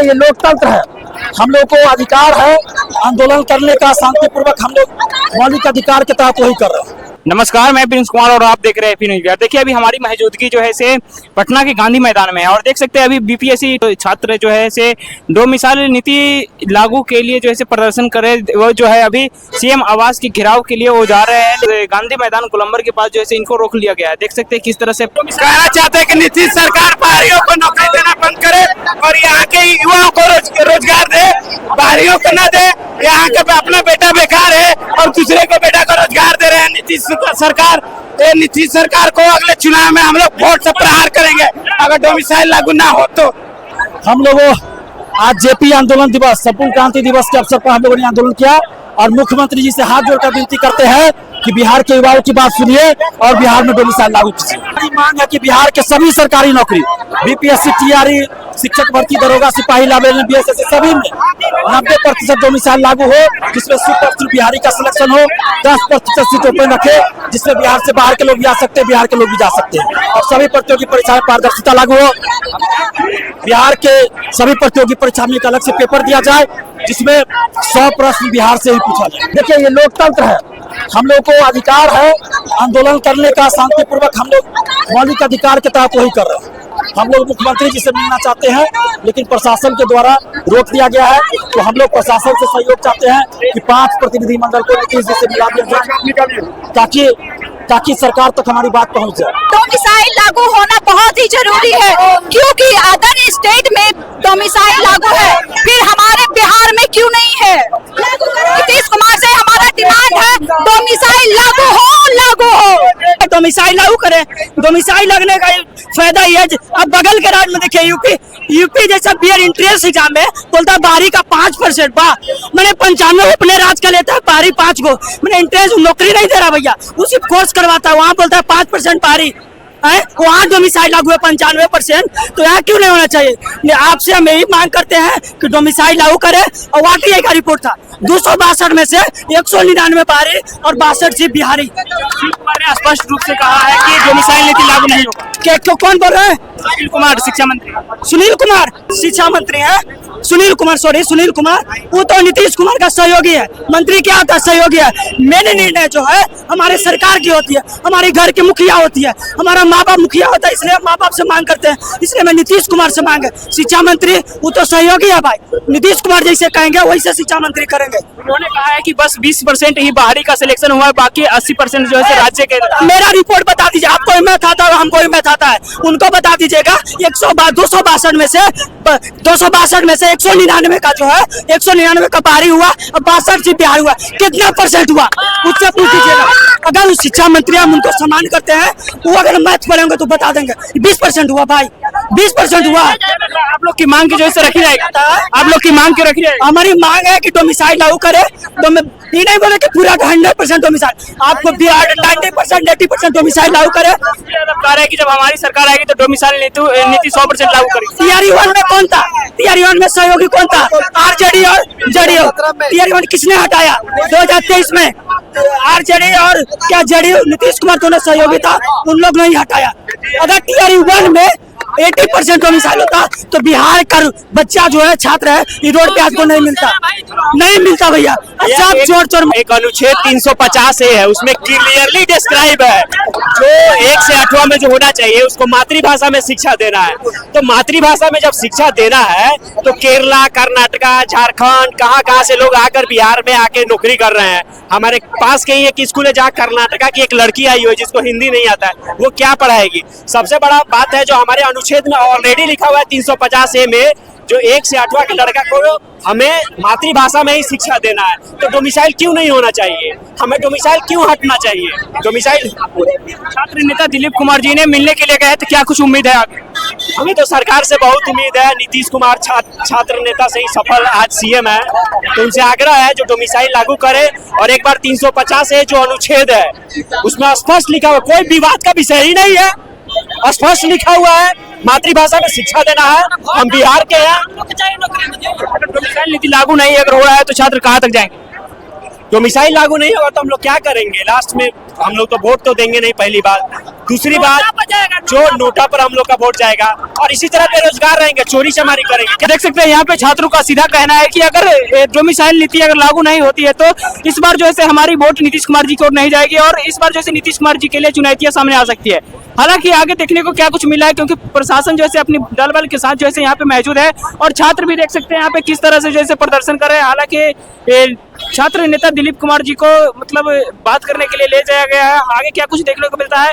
ये लोकतंत्र है, हम लोग को अधिकार है आंदोलन करने का, शांतिपूर्वक हम लोग मौलिक अधिकार के तहत वही कर रहे हैं। नमस्कार, मैं प्रिंस कुमार और आप देख रहे हैं न्यूज़। देखिए अभी हमारी मौजूदगी जो है से पटना के गांधी मैदान में है और देख सकते हैं अभी बीपीएससी छात्र जो है से डोमिसाइल नीति लागू के लिए जो है से प्रदर्शन कर रहे हैं। वो जो है अभी सीएम आवास के घेराव के लिए वो जा रहे हैं गांधी मैदान गोलंबर के पास, जो है से इनको रोक लिया गया है। देख सकते हैं किस तरह से कहना चाहते हैं कि नीतीश सरकार बाहरियों को नौकरी देना बंद करे और यहाँ के युवाओं को रोजगार दे, बाहरियों को न दे। यहाँ के अपना बेटा बेकार है और दूसरे को बेटा को रोजगार दे रहे हैं नीतीश सरकार। नीतीश सरकार को अगले चुनाव में हम लोग वोट से प्रहार करेंगे अगर डोमिसाइल लागू ना हो तो। हम लोगों आज जेपी आंदोलन दिवस, संपूर्ण क्रांति दिवस के अवसर पर हम लोगों ने आंदोलन किया और मुख्यमंत्री जी से हाथ जोड़कर विनती करते हैं कि बिहार के युवाओं की बात सुनिए और बिहार में डोमिसाइल लागू कीजिए। हमारी मांग है कि बिहार के सभी सरकारी नौकरी, बीपीएससी, टीआरई, शिक्षक भर्ती, दरोगा, सिपाही, लावेल, बीएसएस सभी में 90% डोमिसाइल लागू हो, जिसमें 100% बिहारी का सिलेक्शन हो, 10% सीट ओपन रखे, जिसमें बिहार से बाहर के लोग भी आ सकते हैं, बिहार के लोग भी जा सकते हैं और सभी प्रतियोगी परीक्षा में पारदर्शिता लागू हो। बिहार के सभी प्रतियोगी परीक्षा में एक अलग से पेपर दिया जाए जिसमें 100 प्रश्न बिहार से ही पूछा जाए। देखिए ये लोकतंत्र है, हम लोग को अधिकार है आंदोलन करने का, शांतिपूर्वक हम लोग मौलिक अधिकार के तहत वही कर रहे हैं। हम लोग मुख्यमंत्री जी से मिलना चाहते हैं लेकिन प्रशासन के द्वारा रोक दिया गया है, तो हम लोग प्रशासन से सहयोग चाहते हैं कि 5 प्रतिनिधि मंडल को नीतीश जी से मिला दिया जाए ताकि सरकार तक हमारी बात पहुंच जाए। डोमिसाइल लागू होना बहुत ही जरूरी है क्योंकि अदर स्टेट में डोमिसाइल लागू है, फिर हमारे बिहार में क्यों नहीं है? नीतीश कुमार से हमारा डिमांड है डोमिसाइल लागू हो। डोमिसाइल लागू करें। डोमिसाइल लगने का फायदा ये है, अब बगल के राज्य में देखिए यूपी जैसा बियर इंट्रेंस एग्जाम में बोलता है बाहरी का 5%, मैंने 95 अपने राज्य का लेता है, बाहरी 5 को मैंने इंट्रेंस नौकरी नहीं दे रहा भैया, उसी कोर्स करवाता है, वहाँ बोलता है 5% बाहरी है, वहाँ डोमिसाइल लागू है 95%, तो यहाँ क्यों नहीं होना चाहिए? आपसे हम यही मांग करते हैं कि डोमिसाइल लागू करे। और वाकई का रिपोर्ट था 262 में से 199 बाहरी और 62 सिर्फ बिहारी। ने स्पष्ट रूप से कहा है कि डोमिसाइल नीति लागू नहीं होगा। कौन बोल रहे हैं? सुनील कुमार शिक्षा मंत्री। सुनील कुमार शिक्षा मंत्री है, सुनील कुमार वो तो नीतीश कुमार का सहयोगी है। मंत्री क्या होता है? सहयोगी है। मेन निर्णय जो है हमारे सरकार की होती है, हमारे घर के मुखिया होती है, हमारा माँ बाप मुखिया होता है, इसलिए माँ बाप से मांग करते हैं, इसलिए मैं नीतीश कुमार से मांगे। शिक्षा मंत्री वो तो सहयोगी है भाई, नीतीश कुमार जैसे कहेंगे वैसे शिक्षा मंत्री करेंगे। उन्होंने कहा है कि बस 20% ही बाहरी का सिलेक्शन हुआ है, बाकी 80% जो है राज्य के। मेरा रिपोर्ट बता दीजिए, आपको ही मैथ आता है, हमको ही मैथ आता है, उनको बता दीजिएगा। 262 में से 199 का जो है 199 का बाहरी हुआ और 62 से बिहार हुआ, कितना % हुआ उससे पूछ लीजिएगा। अगर शिक्षा मंत्री हम उनको सम्मान करते हैं, वो अगर मैथ पढ़ेंगे तो बता देंगे 20% हुआ भाई, 20% हुआ। आप लोग की मांग की जो है रखी जाएगी, आप लोग की मांग क्यों रखी जाएगी? हमारी मांग है कि डोमिसाइल लागू करे, तो मैं ये नहीं बोले कि पूरा 100% डोमिसाइल, आपको 90% 80% डोमिसाइल लागू करे। कह रहे हैं कि जब हमारी सरकार आएगी तो डोमिसाइल नीति 100% लागू करेगी। टीआरई 1 में कौन था? टीआरई 1 में सहयोगी कौन था? आरजेडी और जेडीयू। टीआरई 1 किसने हटाया? 2023 में आरजेडी और क्या जेडीयू, नीतीश कुमार दोनों सहयोगी था, उन लोग नहीं हटाया। अगर टीआरई 1 में 80% डोमिसाइल होता तो बिहार का बच्चा जो है, छात्र है, ये रोड पे आपको नहीं मिलता भैया। सब चोर एक अनुच्छेद 350 है, उसमें क्लियरली डिस्क्राइब है जो 1 से 8वां में जो होना चाहिए उसको मातृभाषा में शिक्षा देना है। तो मातृभाषा में जब शिक्षा देना है तो केरला, कर्नाटका, झारखंड, कहाँ से लोग आकर बिहार में आके नौकरी कर रहे हैं। हमारे पास कहीं एक स्कूल है जहाँ कर्नाटका की एक लड़की आई हुई है जिसको हिंदी नहीं आता है, वो क्या पढ़ाएगी? सबसे बड़ा बात है जो हमारे अनुच्छेद में ऑलरेडी लिखा हुआ है 350A में, जो 1 से 8वां के लड़का को हमें मातृभाषा में ही शिक्षा देना है। तो डोमिसाइल क्यों नहीं होना चाहिए? हमें डोमिसाइल क्यों हटना चाहिए? डोमिसाइल छात्र नेता दिलीप कुमार जी ने मिलने के लिए कहे, तो क्या कुछ उम्मीद है आगे? हमें तो सरकार से बहुत उम्मीद है। नीतीश कुमार छात्र नेता से ही सफल आज सीएम है, तो उनसे आग्रह है जो डोमिसाइल लागू करे। और एक बार 350 जो अनुच्छेद है उसमें स्पष्ट लिखा हुआ, कोई विवाद का विषय ही नहीं है, स्पष्ट लिखा हुआ है मातृभाषा में शिक्षा देना है। हम बिहार के हैं। डोमिसाइल नीति लागू नहीं अगर हो रहा है तो छात्र कहाँ तक जाएंगे? डोमिसाइल लागू नहीं होगा तो हम लोग क्या करेंगे? लास्ट में हम लोग तो वोट तो देंगे नहीं, पहली बात। दूसरी बात, जो नोटा पर हम लोग का वोट जाएगा, और इसी तरह बेरोजगार रहेंगे, चोरी चमारी करेंगे। देख सकते हैं यहाँ पे छात्रों का सीधा कहना है कि अगर डोमिसाइल नीति अगर लागू नहीं होती है तो इस बार जो है हमारी वोट नीतीश कुमार जी की ओर नहीं जाएगी और इस बार जो है नीतीश कुमार जी के लिए चुनौतियां सामने आ सकती है। हालांकि आगे देखने को क्या कुछ मिला है, क्योंकि प्रशासन जो है अपनी दल बल के साथ जो है यहाँ पे मौजूद है और छात्र भी देख सकते हैं यहाँ पे किस तरह से जो है प्रदर्शन कर रहे हैं। हालांकि छात्र नेता दिलीप कुमार जी को मतलब बात करने के लिए ले जाया गया है। आगे क्या कुछ देखने को मिलता है